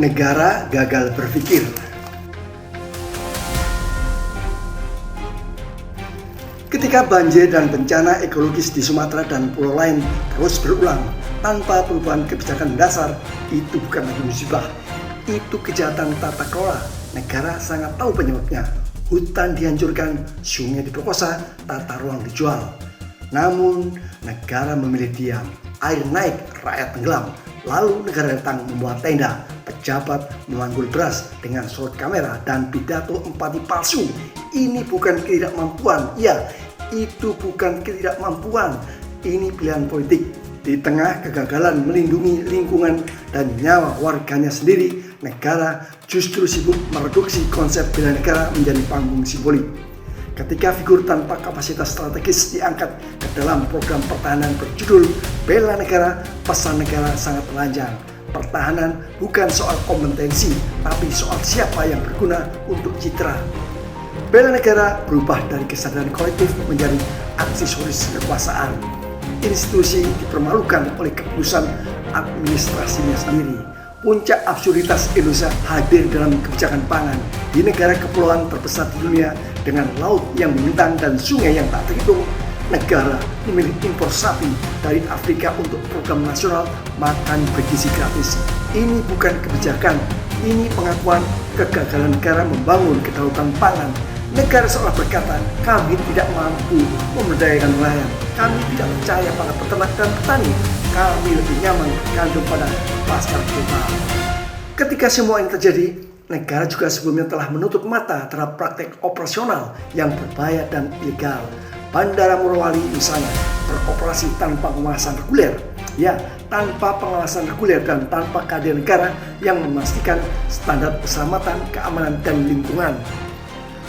Negara gagal berpikir. Ketika banjir dan bencana ekologis di Sumatera dan pulau lain terus berulang tanpa perubahan kebijakan dasar, itu bukan lagi musibah, itu kejahatan tata kelola. Negara sangat tahu penyebabnya. Hutan dihancurkan, sungai diperkosa, tata ruang dijual. Namun negara memilih diam. Air naik, rakyat tenggelam. Lalu negara datang membuat tenda, pejabat memanggul beras dengan sorot kamera dan pidato empati palsu. Ini bukan ketidakmampuan, ya, itu bukan ketidakmampuan. Ini pilihan politik. Di tengah kegagalan melindungi lingkungan dan nyawa warganya sendiri, negara justru sibuk mereduksi konsep bela negara menjadi panggung simbolik. Ketika figur tanpa kapasitas strategis diangkat ke dalam program pertahanan berjudul Bela Negara, pesan negara sangat telanjang. Pertahanan bukan soal kompetensi, tapi soal siapa yang berguna untuk citra. Bela negara berubah dari kesadaran kolektif menjadi aksesoris kekuasaan. Institusi dipermalukan oleh keputusan administrasinya sendiri. Puncak absurditas Indonesia hadir dalam kebijakan pangan di negara kepulauan terbesar di dunia dengan laut yang membentang dan sungai yang tak terhitung. Negara memilih impor sapi dari Afrika untuk program nasional makan bergizi gratis. Ini bukan kebijakan, ini pengakuan kegagalan negara membangun kedaulatan pangan. Negara seolah berkata, kami tidak mampu memberdayakan nelayan, kami tidak percaya pada peternak dan petani, kami lebih nyaman bergantung pada pasar global. Ketika semua ini terjadi, negara juga sebelumnya telah menutup mata terhadap praktek operasional yang berbahaya dan ilegal. Bandara Morowali misalnya beroperasi tanpa pengawasan reguler, ya, tanpa pengawasan reguler dan tanpa kehadiran negara yang memastikan standar keselamatan, keamanan, dan lingkungan.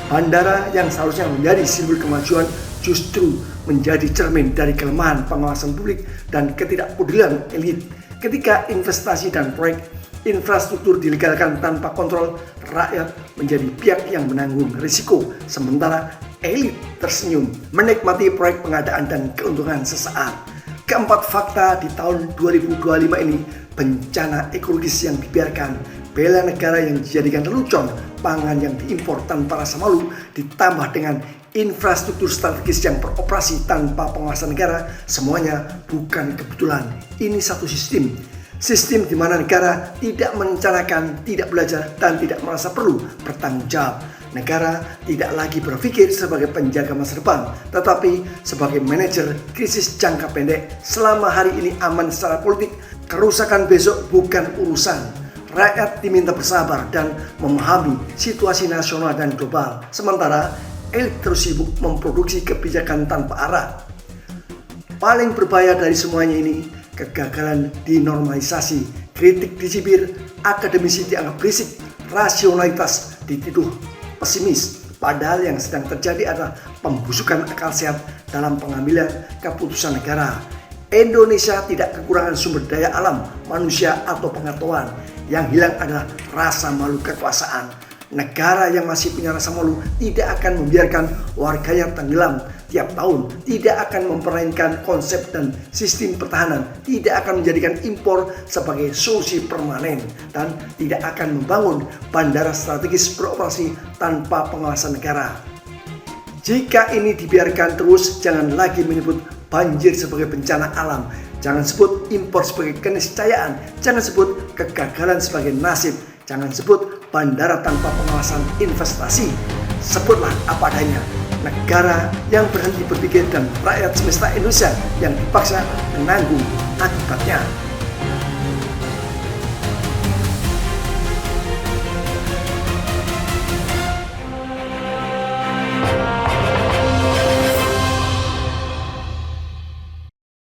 Bandara yang seharusnya menjadi simbol kemajuan justru menjadi cermin dari kelemahan pengawasan publik dan ketidakpedulian elit. Ketika investasi dan proyek infrastruktur dilegalkan tanpa kontrol, rakyat menjadi pihak yang menanggung risiko, sementara elit tersenyum menikmati proyek pengadaan dan keuntungan sesaat. Keempat fakta di tahun 2025 ini, bencana ekologis yang dibiarkan, bela negara yang dijadikan lelucon, pangan yang diimpor tanpa rasa malu, ditambah dengan infrastruktur strategis yang beroperasi tanpa pengawasan negara, semuanya bukan kebetulan. Ini satu sistem. Sistem di mana negara tidak merencanakan, tidak belajar, dan tidak merasa perlu bertanggung jawab. Negara tidak lagi berpikir sebagai penjaga masa depan, tetapi sebagai manajer krisis jangka pendek. Selama hari ini aman secara politik, kerusakan besok bukan urusan. Rakyat diminta bersabar dan memahami situasi nasional dan global. Sementara elit terus sibuk memproduksi kebijakan tanpa arah. Paling berbahaya dari semuanya ini, kegagalan dinormalisasi, kritik dicibir, akademisi dianggap berisik, rasionalitas dituduh pesimis. Padahal yang sedang terjadi adalah pembusukan akal sehat dalam pengambilan keputusan negara. Indonesia tidak kekurangan sumber daya alam, manusia, atau pengetahuan. Yang hilang adalah rasa malu kekuasaan. Negara yang masih punya rasa malu tidak akan membiarkan warganya tenggelam tiap tahun, tidak akan mempermainkan konsep dan sistem pertahanan, tidak akan menjadikan impor sebagai solusi permanen, dan tidak akan membangun bandara strategis beroperasi tanpa pengawasan negara. Jika ini dibiarkan terus, jangan lagi menyebut banjir sebagai bencana alam, jangan sebut impor sebagai keniscayaan, jangan sebut kegagalan sebagai nasib, jangan sebut bandara tanpa pengawasan investasi. Sebutlah apa adanya, negara yang berhenti berpikir dan rakyat semesta Indonesia yang dipaksa menanggung akibatnya.